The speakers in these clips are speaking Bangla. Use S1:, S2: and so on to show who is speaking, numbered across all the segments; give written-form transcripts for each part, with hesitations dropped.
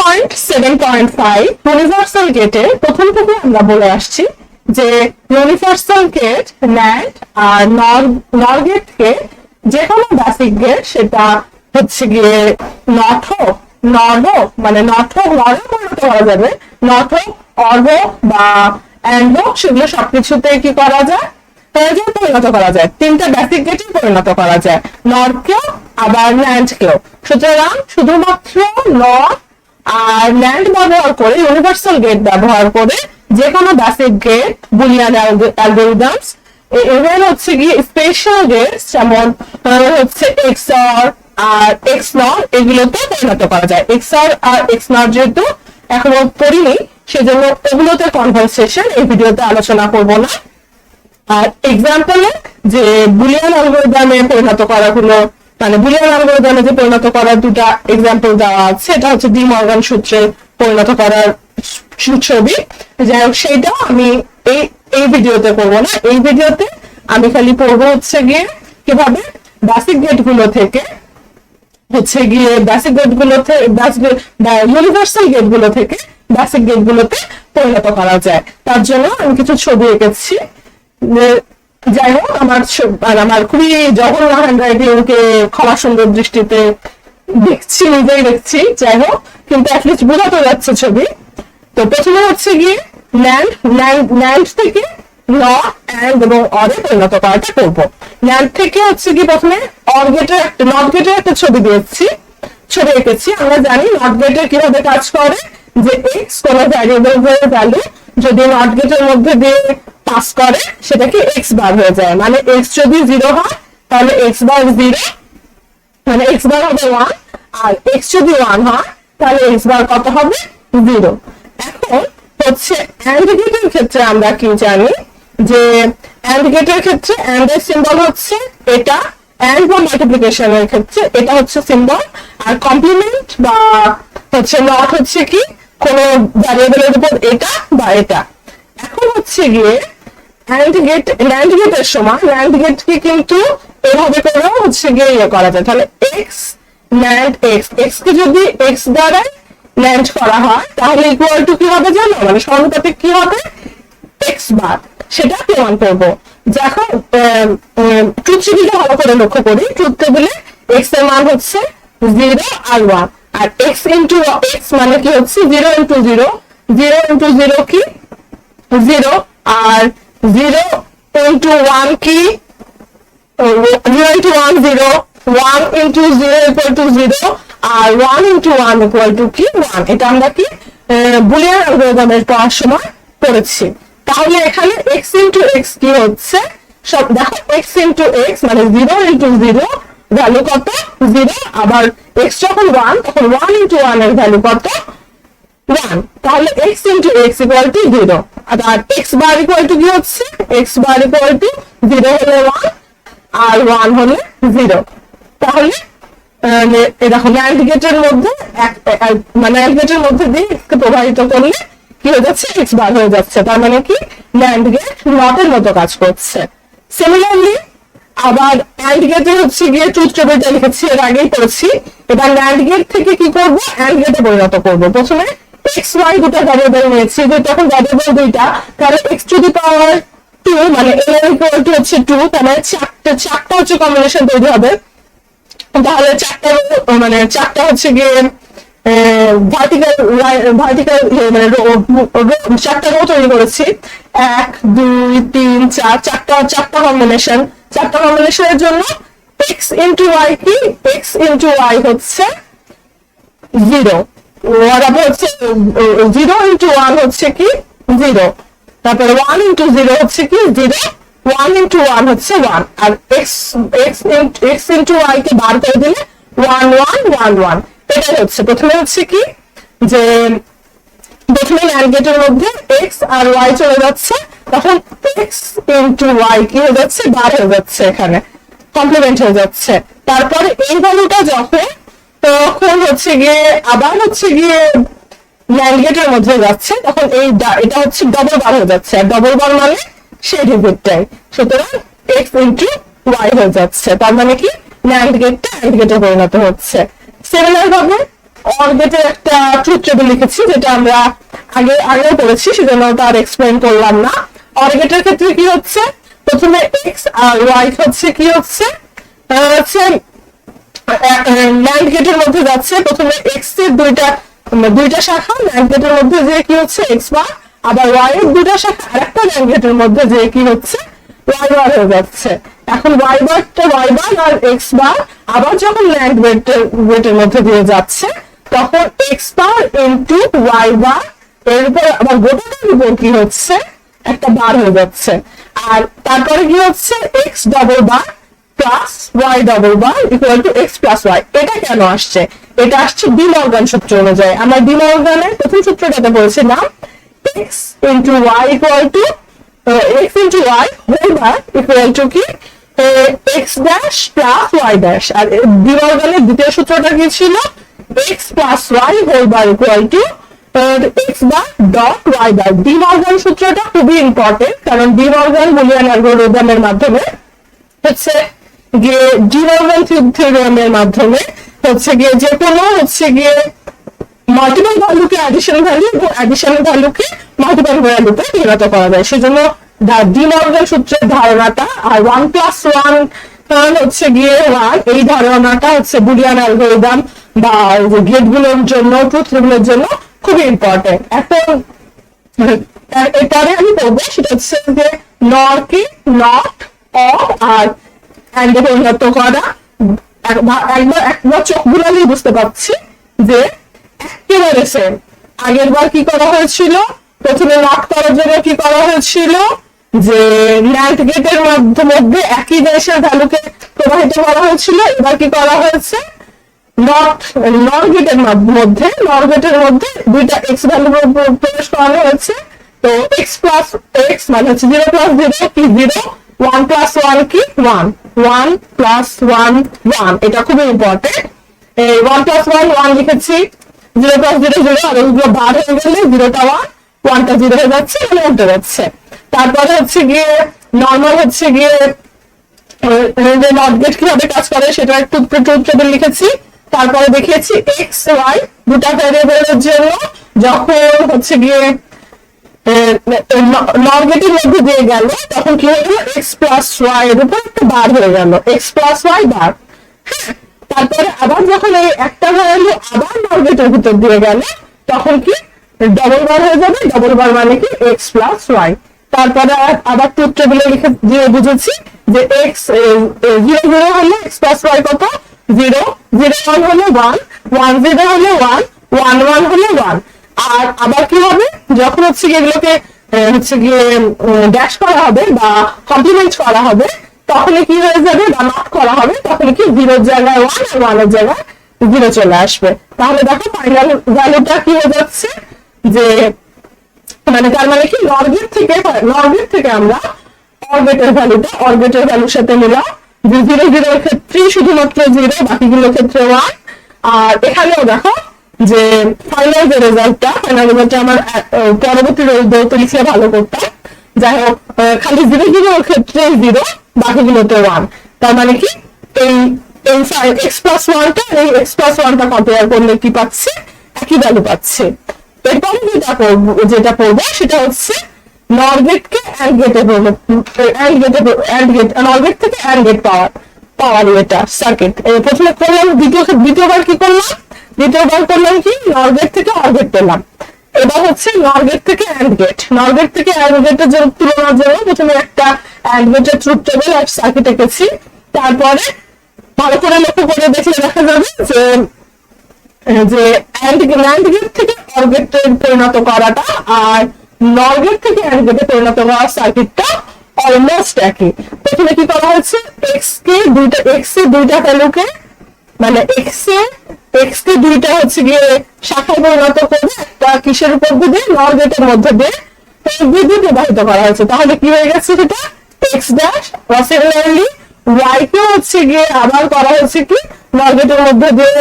S1: 7.5 ইউনিভার্সাল গেটের প্রথম থেকে আমরা বলে আসছি যে ইউনিভার্সাল গেট, ন্যান্ড আর নর গেটকে যে কোনো বেসিক গেট, সেটা হচ্ছে গিয়ে নট হোক, নর হোক, মানে নট হোক নরে পরিণত করা যাবে, নট হোক অর হোক বা অ্যান্ড হোক, সেগুলো সবকিছুতে কি করা যায়, পরিণত করা যায়। তিনটা বেসিক গেটে পরিণত করা যায়, নরকেও আবার ন্যান্ডকেও। সুতরাং শুধুমাত্র নর আর ন্যান্ড ব্যবহার করে, ইউনিভার্সাল গেট ব্যবহার করে যে কোনো বেসিক গেট, বুলিয়ান অ্যালগরিদমস, এবার হচ্ছে গিয়ে স্পেশাল গেটস যেমন হচ্ছে এক্সঅর আর এক্স নর, এগুলোতে পরিণত করা যায়। এক্সঅর আর এক্স নর যেহেতু এখনো পড়িনি, সেজন্য এগুলোতে কনভারসেশন এই ভিডিওতে আলোচনা করব না। আর এক্সাম্পলে যে বুলিয়ান অ্যালগরিদমে পরিণত করা হলো, মানে বুলিয়ান অ্যালগরিদমে যে পরিণত করার দুটা এক্সাম্পল দেওয়া আছে, এটা হচ্ছে ডি মর্গান সূত্রে পরিণত করার ছবি। যাই হোক, সেইটাও আমি এই ভিডিওতে করবো না। এই ভিডিওতে আমি খালি পড়বো হচ্ছে গিয়ে কিভাবে বেসিক গেট গুলো থেকে হচ্ছে গিয়ে বেসিক গেট গুলোতে ইউনিভার্সাল গেট গুলো থেকে বেসিক গেট গুলোতে পরিণত করা যায়। তার জন্য আমি কিছু ছবি এঁকেছি। যাই হোক, আমার খুবই জঘন্য হ্যান্ডরাইটিং কে ক্ষমা সুন্দর দৃষ্টিতে দেখছি, নিজেই দেখছি। যাই হোক, কিন্তু অ্যাটলিস্ট বোঝাতে যাচ্ছে ছবি। তো প্রথমে হচ্ছে গিয়ে ন্যান্ড থেকে নর, অ্যান্ড এবং অরে পরিণত করাটা করবো। ন্যান্ড থেকে হচ্ছে কি প্রথমে নট গেটের একটা ছবি এঁকেছি। আমরা জানি নট গেটের কিভাবে কাজ করে, যে এক্স কোন ভ্যারিয়েবল ভ্যালু যদি নট গেটের মধ্যে দিয়ে পাস করে, সেটা কি এক্স বার হয়ে যায়। মানে এক্স যদি 0 হয় তাহলে এক্স বার 0, মানে এক্স বার হবে 1, আর এক্স যদি 1 হয় তাহলে এক্স বার কত হবে, 0। এখন হচ্ছে অ্যান্ড গেটের ক্ষেত্রে আমরা কি জানি, যে অ্যান্ড গেটের ক্ষেত্রে অ্যান্ড এর সিম্বল হচ্ছে এটা, অ্যান্ড বা মাল্টিপ্লিকেশনের ক্ষেত্রে এটা হচ্ছে সিম্বল, আর কমপ্লিমেন্ট বা হচ্ছে নট হচ্ছে কি কোন ভ্যারিয়েবলের উপর এটা বা এটা। এখন হচ্ছে গিয়ে ন্যান্ড গেটের সময় ন্যান্ড গেটকে কিন্তু এভাবে করেও হচ্ছে গিয়ে ইয়ে করা যায়। তাহলে এক্স ন্যান্ড এক্স, এক্স কে যদি এক্স দ্বারা ন্যান্ড করা হয় তাহলে ইকুয়াল টু কি হবে জানো, মানে সমানুপাতিক কি হবে, এক্স বার। সেটা প্রমাণ করবো। যখন ট্রুথ টেবিলটা ভালো করে লক্ষ্য করি, ট্রুথ টেবিলে এক্স এর মান হচ্ছে 0 আর 1, আর এক্স ইন্টু এক্স মানে কি হচ্ছে 0 ইন্টু 0, 0 ইন্টু 0 কি 0, আর 0 ইন্টু 1 কি 0 ইন্টু 1 0, 1 ইন্টু 0 ইকুয়াল টু 0, আর 1 ইন্টু 1 ইকুয়াল টু কি 1। এটা আমরা কি বুলিয়ান অ্যালগরিদমের পড়ার সময় পড়েছি। তাহলে এখানে x ইন্টু এক্স কি হচ্ছে, সব দেখো x ইন্টু এক্স মানে 0 ইন্টু 0 ভ্যালু কত 0, আবার x যখন 1 তখন 1 ইন্টু 1 এর ভ্যালু কত 1। তাহলে x into x equal to 0, আর x বার ইকুয়াল টু কি হচ্ছে, x বার ইকুয়াল টু 0 হলে 1 আর 1 হলে 0। তাহলে এরকম ন্যান্ড গেটের মধ্যে মানে ন্যান্ড গেটের মধ্যে দিয়ে প্রবাহিত করলে কি হয়ে যাচ্ছে, এক্স বার হয়ে যাচ্ছে। তার মানে কি ন্যান্ড গেট নটের মতো কাজ করছে। সিমিলারলি আবার অ্যান্ড গেটে হচ্ছে গিয়ে ট্রুথ টেবিলটা লিখেছি, এর আগেই পড়েছি। এবার ন্যান্ড গেট থেকে কি করবো, অ্যান্ড গেটে পরিণত করবো। প্রথমে এক্স ওয়াই দুটো ভ্যারিয়েবল নিয়েছি, যেহেতু এখন ভ্যারিয়েবল দুইটা, তাহলে এক্স টু দি পাওয়ার 2 মানে এ ইকুয়াল টু হচ্ছে 2, তার মানে চারটা হচ্ছে কম্বিনেশন তৈরি হবে। তাহলে চারটা হচ্ছে গিয়ে ভার্টিক্যাল মানে চারটা রো তৈরি করেছি, 1 2 3 4, চারটা কম্বিনেশন। চারটা কম্বিনেশনের জন্য এক্স ইন্টু ওয়াই কি, এক্স ইন্টু ওয়াই হচ্ছে 0, তারপর হচ্ছে 0 ইন্টু 1 হচ্ছে কি 0, তারপরে 1 ইন্টু 0 হচ্ছে কি 0, 1 ইন্টু 1 হচ্ছে 1, আর x ইন্টু y কে বার করে দিলে 1 1 1 1। এটাই হচ্ছে প্রথমে হচ্ছে কি, যে প্রথমে ন্যান্ড গেটের মধ্যে x আর y চলে যাচ্ছে, তখন x ইন্টু y কি হয়ে যাচ্ছে, বার হয়ে যাচ্ছে, এখানে কমপ্লিমেন্ট হয়ে যাচ্ছে। তারপরে এই ভ্যালুটা তখন হচ্ছে গিয়ে আবার হচ্ছে গিয়ে ন্যান্ড গেটের মধ্যে যাচ্ছে, তখন এটা হচ্ছে ডবল বার হয়ে যাচ্ছে, আর ডবল বার মানে সেই রিপিটটাই। সুতরাং x ইন্টু y হয়ে যাচ্ছে। তার মানে কি ন্যান্ড গেটটা অ্যান্ড গেটে পরিণত হচ্ছে। সিমিলার ভাবে অর গেটের একটা ট্রুথ টেবিল লিখেছি, যেটা আমরা আগেও পড়েছি, সেজন্য তার এক্সপ্লেন করলাম না। অর গেটের ক্ষেত্রে কি হচ্ছে, প্রথমে এক্স আর ওয়াই হচ্ছে কি হচ্ছে ন্যান্ড গেটের মধ্যে যাচ্ছে। প্রথমে এক্স এর দুইটা শাখা ন্যান্ড গেটের মধ্যে যে কি হচ্ছে এক্স বার, আবার ওয়াই এর দুইটা শাখা আরেকটা ন্যান্ড গেটের মধ্যে যে কি হচ্ছে ওয়াই বার হয়ে যাচ্ছে। এখন ওয়াই বার আর এক্স বার আবার যখন ন্যান্ড গেটের মধ্যে দিয়ে যাচ্ছে, তখন x bar into y bar এর উপর আবার গোটাটার উপর কি হচ্ছে একটা বার হয়ে যাচ্ছে। আর তারপরে কি হচ্ছে x double bar plus y double bar equal to x plus y. এটা কেন আসছে? এটা আসছে ডি মর্গান সূত্র অনুযায়ী। আমরা ডি মর্গানের প্রথম সূত্রটাতে বলেছিলাম X into Y equal to X into Y whole bar equal to কি X dash plus Y dash. আর ডি মর্গানের দ্বিতীয় সূত্রটা কি ছিল? X plus Y whole bar equal to X bar dot Y bar. De Morgan সূত্রটা খুবই ইম্পর্টেন্ট, কারণ ডি মর্গান বুলিয়ান অ্যালগরিদমের মাধ্যমে হচ্ছে গিয়ে ডি মর্গান থিওরেমের মাধ্যমে হচ্ছে গিয়ে যে কোনো হচ্ছে গিয়ে মাল্টিপল ভ্যালুকে অ্যাডিশনাল ভ্যালু এবং অ্যাডিশনাল ভ্যালুকে মাল্টিপল ভ্যালুতে পরিণত করা যায়। সেজন্য ডি মর্গান সূত্রের ধারণাটা আর 1+1 হচ্ছে গিয়ে 1 এই ধারণাটা হচ্ছে বুলিয়ান অ্যালগরিদম বা গেট গুলোর জন্য ট্রুথ টেবিলের জন্য খুবই ইম্পর্টেন্ট। এখন এটারে আমি বলবো সেটা হচ্ছে যে নর কি নট অর আর অ্যান্ডে পরিণত করা। একবার চোখ বুলালেই বুঝতে পারছি যে একেবারে সেম। আগের বার কি করা হয়েছিল, প্রথমে নট করার জন্য কি করা হয়েছিল যে ন্যান্ড গেটের মধ্যে একই জিনিসের ভ্যালুকে প্রবাহিত করা হয়েছিল। এবার কি করা হয়েছে নর গেটের মধ্যে দুইটা এক্স ভ্যালু প্রবেশ করানো হয়েছে। তো এক্স প্লাস এক্স মানে হচ্ছে 0 প্লাস 0 কি 0, 1 প্লাস 1 কি 1, 1 প্লাস 1 1। এটা খুবই ইম্পর্টেন্ট। 1 প্লাস 1 1 লিখেছি, 0 প্লাস 0 0, আর ওইগুলো বার হয়ে গেলে 0টা 1 1টা 0 হয়ে যাচ্ছে, মানে উল্টে যাচ্ছে। তারপরে হচ্ছে গিয়ে নর্মাল হচ্ছে গিয়ে নট গেট কিভাবে কাজ করে সেটা একটু ট্রুথ টেবিল লিখেছি। তারপরে দেখিয়েছি এক্স ওয়াই দুটা ভ্যারিয়েবলের জন্য যখন হচ্ছে গিয়ে নট গেটের মধ্যে দিয়ে গেল, তখন কি হয়ে গেল এক্স প্লাস ওয়াই এর উপর একটা বার হয়ে গেল, এক্স প্লাস ওয়াই বার। তারপরে আবার যখন এই একটা ভ্যালু আবার নট গেটের ভিতর দিয়ে গেল, তখন কি ডবল বার হয়ে যাবে, ডবল বার মানে কি এক্স প্লাস ওয়াই। তারপরে আবার ট্রুথ টেবিলে লিখে দিয়ে বুঝেছি যে এক্স 0 0 হলে এক্স প্লাস ওয়াই কত 0, 0 1 হলে 1, 1 0 হলে 1, 1 1 হলে 1। আর আবার কি হবে যখন হচ্ছে গিয়ে এগুলোকে হচ্ছে গিয়ে ড্যাশ করা হবে বা কমপ্লিমেন্ট করা হবে, তখন কি হয়ে যাবে বা নট করা হবে, তখন কি 0 জায়গায় 1 আর 1 এর জায়গায় 0 চলে আসবে। তাহলে দেখো ফাইনাল ভ্যালুটা কি হয়ে যাচ্ছে যে মানে তার মানে কি নর গেট থেকে আমরা অরগেটের ভ্যালুর সাথে মিলাও যে 0 0 এর ক্ষেত্রে শুধুমাত্র 0, বাকিগুলোর ক্ষেত্রে 1। আর এখানেও দেখো যে ফাইনাল রেজাল্টটা আমার পরবর্তী দৌড়তে লিখলে ভালো করতাম। যাই হোক খালি 0 0 এর ক্ষেত্রে 0, বাকিগুলোতে 1। তার মানে কি এই এক্স প্লাস 1টা এই এক্স প্লাস 1টা কম্পেয়ার করলে কি পাচ্ছি, একই ভ্যালু পাচ্ছি। এরপরে যেটা পড়বো সেটা হচ্ছে নর গেটকে অ্যান্ড গেটে নর গেট থেকে অ্যান্ড গেট পাওয়ার এটা সার্কিট। প্রথমে করলাম, দ্বিতীয়বার কি করলাম, দ্বিতীয়বার করলাম কি নর গেট থেকে অর গেট পেলাম। এবার হচ্ছে নর গেট থেকে অ্যান্ড গেট। নর গেট থেকে অ্যান্ড গেটের তুলনার জন্য প্রথমে একটা অ্যান্ড গেটের ট্রুথ টেবিল আর সার্কিট এঁকেছি। তারপরে ভালো করে লক্ষ্য করে দেখলে দেখা যাবে যে ন্যান্ড গেট থেকে অর গেটে পরিণত করাটা আর নর গেট থেকে অ্যান্ড গেটে পরিণত করা সার্কিটটা অলমোস্ট একই। প্রথমে কি করা হচ্ছে এক্স এর দুইটা ভ্যালুকে মানে এক্স কে দুইটা হচ্ছে গিয়ে শাখায় পরিণত করে একটা কিসের উপর দিয়ে নর গেটের মধ্যে দিয়ে প্রবাহিত করা হয়েছে। তাহলে কি হয়ে গেছে সেটা এক্স ড্যাশ, সিমিলারলি ওয়াই কে হচ্ছে গিয়ে আবার করা হয়েছে কি নর গেটের মধ্যে দিয়ে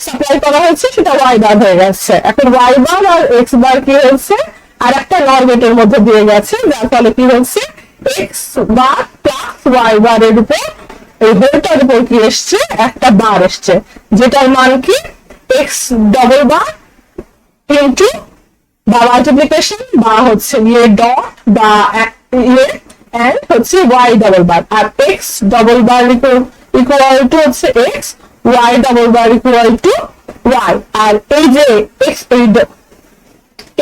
S1: সাপ্লাই করা হয়েছে, সেটা ওয়াই বার হয়ে গেছে। এখন ওয়াই বার আর এক্স বার কি হচ্ছে আর একটা নর গেটের মধ্যে দিয়ে গেছে, যার ফলে কি হচ্ছে এক্স বার প্লাস ওয়াই বার এর উপর এই হোলটার উপর কি এসছে একটা বার এসছে, যেটার মান কি এক্স ডবল বার ইন্টু বা মাল্টিপ্লিকেশন বা হচ্ছে গিয়ে ডট বা এন্ড হচ্ছে ওয়াই ডবল বার, আর X double bar equal to হচ্ছে X, Y double bar equal to Y. আর এই যে এক্স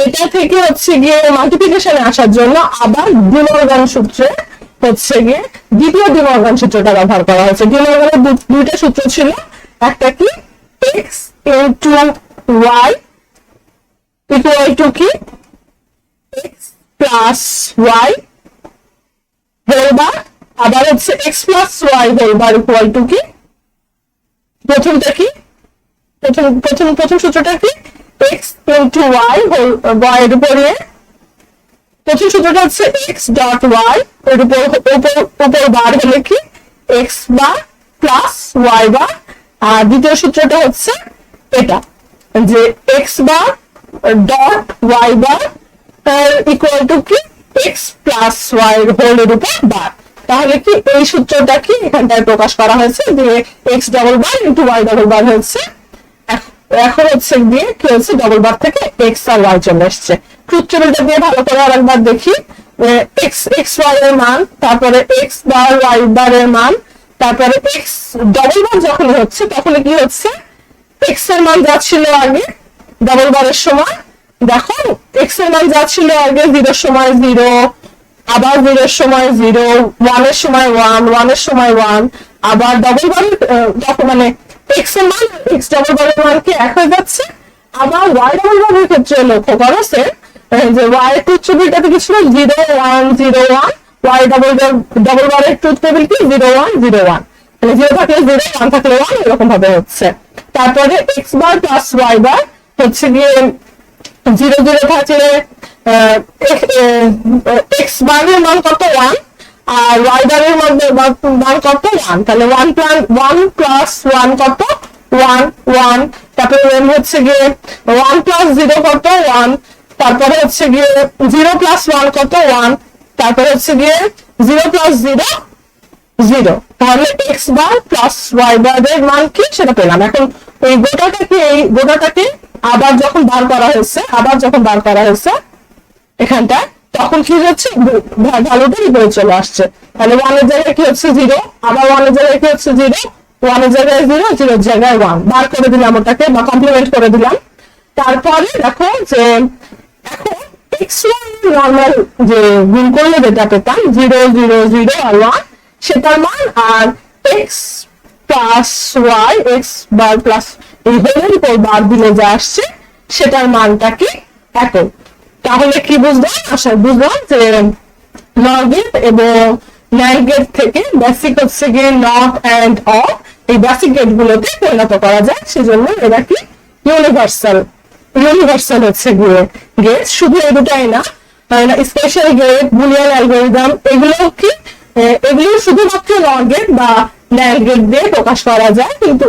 S1: এটা থেকে হচ্ছে গিয়ে মাল্টিপ্লিকেশনে আসার জন্য আবার ডি মর্গান সূত্রে হচ্ছে গিয়ে দ্বিতীয় ডি মর্গান সূত্রটা ব্যবহার করা হয়েছে। ডি মর্গানের দুইটা সূত্র ছিল, একটা কি X into Y equal to কি x plus Y whole bar, আবার হচ্ছে X plus Y whole bar equal to কি, প্রথমটা কি প্রথম সূত্রটা কি X into Y whole Y এর উপরে, প্রথম সূত্রটা হচ্ছে এক্স ডট ওয়াই এর উপর বার হলে কি x bar plus y bar, আর দ্বিতীয় সূত্রটা হচ্ছে এটা যে x bar dot Y bar equal to কি এক্স প্লাস ওয়াই হোলের উপর বার। তাহলে কি এই সূত্রটা কি এখানটায় প্রকাশ করা হয়েছে যে x double bar into y double bar হচ্ছে, এখন হচ্ছে দিয়ে কি হচ্ছে ডবল বার থেকে এক্স আর ওয়াই চলে এসছে। ট্রুথ টেবিলটা দিয়ে ভালো করে আরেকবার দেখি, এক্স ওয়াই এর মান, তারপরে এক্স বার ওয়াই বার এর মান, তারপরে এক্স ডবল বার যখন হচ্ছে তখন কি হচ্ছে এক্স এর মান যা ছিল আগে ডবল বারের সময়, দেখো এক্স এর মান যা ছিল আগে 0 এর সময় 0, আবার 0 এর সময় 0, 1 এর সময় 1, 1 এর সময় 1, আবার ডবল বার যখন মানে এক্স এর মান এক্স ডবল বারের মান কি এক হয়ে যাচ্ছে। আবার ওয়াই ডবল বারের ক্ষেত্রে লক্ষ্য করো যে ওয়াই ট্রুথ টেবিলটাতে কি ছিল 0 1 0 1, ওয়াই ডবল বারের ট্রুথ টেবিল কি 0 1 0 1, মানে 0 থাকলে 0 1 থাকলে 1 এরকম ভাবে হচ্ছে। তারপরে এক্স বার প্লাস ওয়াই বার হচ্ছে গিয়ে 0 0 থাকলে এক্স বারের মান কত 1, আর ওয়াই বারের মান কত 1, তাহলে 1 প্লাস 1 কত 1 1, তারপরে হচ্ছে গিয়ে 1 প্লাস 0 কত 1, তারপরে হচ্ছে গিয়ে 0 প্লাস 1 কত 1, তারপরে হচ্ছে গিয়ে 0 প্লাস 0 0, তাহলে এক্স বার প্লাস ওয়াই বারের মান কি সেটা পেলাম। এখন এই গোটাটাকে আবার যখন বার করা হয়েছে এখানটা তখন কি হচ্ছে ভ্যালুটা উপরে চলে আসছে, তাহলে 1 এর জায়গায় কি হচ্ছে 0, আবার 1 এর জায়গায় কি হচ্ছে 0, 1 এর জায়গায় 0, 0 এর জায়গায় 1, বার করে দিলাম ওটাকে বা কমপ্লিমেন্ট করে দিলাম। তারপরে দেখো যে এখন এক্স ওয়াই নর্মাল যে গুণ করলে যেটা পেতাম 0 0 0 আর 1 সেটার মান, আর x plus Y x bar plus এই হোলের উপর বার দিলে যা আসছে সেটার মানটা কি একই। তাহলে কি বুঝলাম যে নর গেট এবং ন্যান্ড গেট থেকে বেসিক হচ্ছে গিয়ে নট অ্যান্ড অর এই বেসিক গেট গুলোতে পরিণত করা যায়, সেজন্য এরা কি ইউনিভার্সাল হচ্ছে গিয়ে গেট। শুধু এই দুটাই না, স্পেশাল গেট, বুলিয়ান অ্যালগরিদম এগুলো শুধুমাত্র নর গেট বা ন্যান্ড গেট দিয়ে প্রকাশ করা যায়, কিন্তু